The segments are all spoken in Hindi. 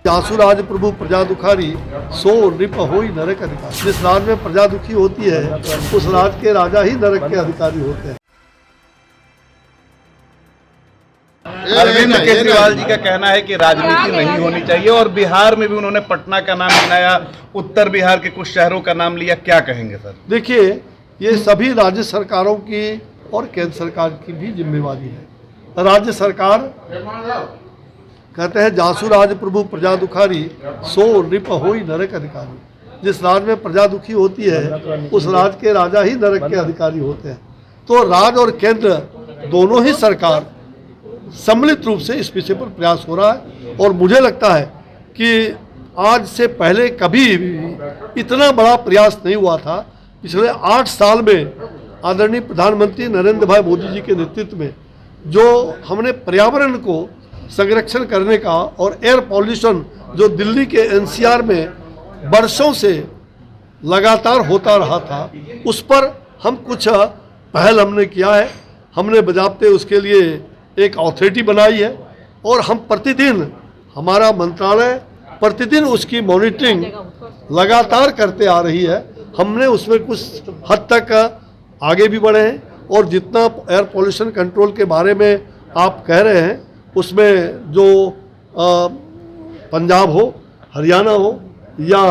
जासु राज प्रभु प्रजा दुखारी सो नृप होई नरक अधिकारी। जिस राज में प्रजा दुखी होती है उस राज के राजा ही नरक के अधिकारी होते हैं। अरविंद केजरीवाल जी का कहना है कि राजनीति नहीं होनी चाहिए और बिहार में भी उन्होंने पटना का नाम गिनाया, उत्तर बिहार के कुछ शहरों का नाम लिया। क्या कहेंगे सर? देखिए, ये सभी राज्य सरकारों की और केंद्र सरकार की भी जिम्मेवारी है। राज्य सरकार कहते हैं जासु राज प्रभु प्रजा दुखारी सो नृप होई नरक अधिकारी। जिस राज में प्रजा दुखी होती है उस राज के राजा ही नरक के अधिकारी होते हैं। तो राज्य और केंद्र दोनों ही सरकार सम्मिलित रूप से इस विषय पर प्रयास हो रहा है और मुझे लगता है कि आज से पहले कभी भी इतना बड़ा प्रयास नहीं हुआ था। पिछले 8 साल में आदरणीय प्रधानमंत्री नरेंद्र भाई मोदी जी के नेतृत्व में जो हमने पर्यावरण को संरक्षण करने का और एयर पॉल्यूशन जो दिल्ली के एनसीआर में वर्षों से लगातार होता रहा था, उस पर हम कुछ पहल हमने किया है। हमने बजाबते उसके लिए एक अथॉरिटी बनाई है और हम प्रतिदिन, हमारा मंत्रालय प्रतिदिन उसकी मॉनिटरिंग लगातार करते आ रही है। हमने उसमें कुछ हद तक आगे भी बढ़े हैं और जितना एयर पॉल्यूशन कंट्रोल के बारे में आप कह रहे हैं उसमें जो पंजाब हो, हरियाणा हो या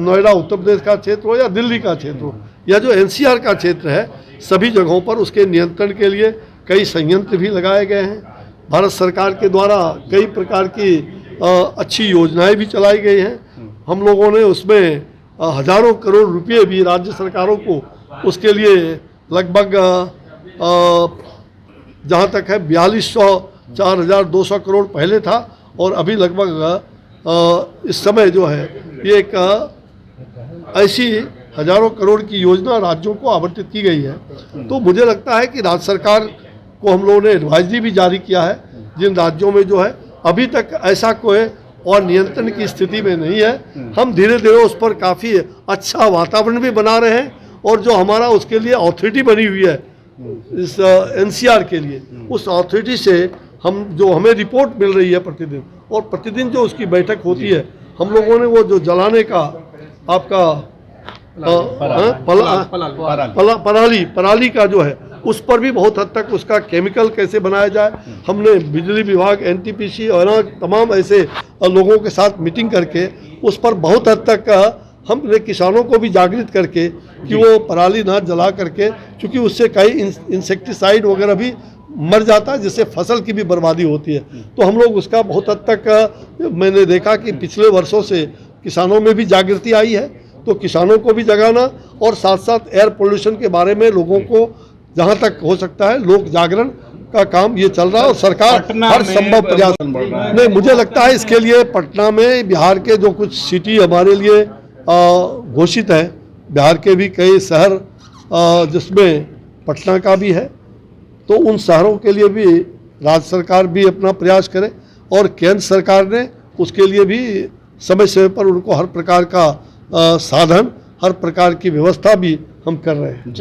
नोएडा उत्तर प्रदेश का क्षेत्र हो या दिल्ली का क्षेत्र हो या जो एनसीआर का क्षेत्र है, सभी जगहों पर उसके नियंत्रण के लिए कई संयंत्र भी लगाए गए हैं। भारत सरकार के द्वारा कई प्रकार की अच्छी योजनाएं भी चलाई गई हैं। हम लोगों ने उसमें हजारों करोड़ रुपए भी राज्य सरकारों को उसके लिए लगभग जहाँ तक है 4200 करोड़ पहले था और अभी लगभग इस समय जो है ये एक ऐसी हजारों करोड़ की योजना राज्यों को आवंटित की गई है। तो मुझे लगता है कि राज्य सरकार को हम लोगों ने एडवाइजरी भी जारी किया है जिन राज्यों में जो है अभी तक ऐसा कोई और नियंत्रण की स्थिति में नहीं है। हम धीरे धीरे उस पर काफ़ी अच्छा वातावरण भी बना रहे हैं और जो हमारा उसके लिए अथॉरिटी बनी हुई है इस एनसीआर के लिए, उस अथॉरिटी से हम जो हमें रिपोर्ट मिल रही है प्रतिदिन और प्रतिदिन जो उसकी बैठक होती है, हम लोगों ने वो जो जलाने का आपका पराली का जो है उस पर भी बहुत हद तक उसका केमिकल कैसे बनाया जाए, हमने बिजली विभाग, एनटीपीसी और तमाम ऐसे लोगों के साथ मीटिंग करके उस पर बहुत हद तक हमने किसानों को भी जागृत करके कि वो पराली ना जला करके, क्योंकि उससे कई इंसेक्टिसाइड वगैरह भी मर जाता है जिससे फसल की भी बर्बादी होती है। तो हम लोग उसका बहुत हद तक मैंने देखा कि पिछले वर्षों से किसानों में भी जागृति आई है। तो किसानों को भी जगाना और साथ साथ एयर पोल्यूशन के बारे में लोगों को जहां तक हो सकता है लोक जागरण का काम ये चल रहा है और सरकार हर संभव प्रयास नहीं, मुझे लगता है इसके लिए पटना में बिहार के जो कुछ सिटी हमारे लिए घोषित है, बिहार के भी कई शहर जिसमें पटना का भी है, तो उन शहरों के लिए भी राज्य सरकार भी अपना प्रयास करे और केंद्र सरकार ने उसके लिए भी समय समय पर उनको हर प्रकार का साधन, हर प्रकार की व्यवस्था भी हम कर रहे हैं।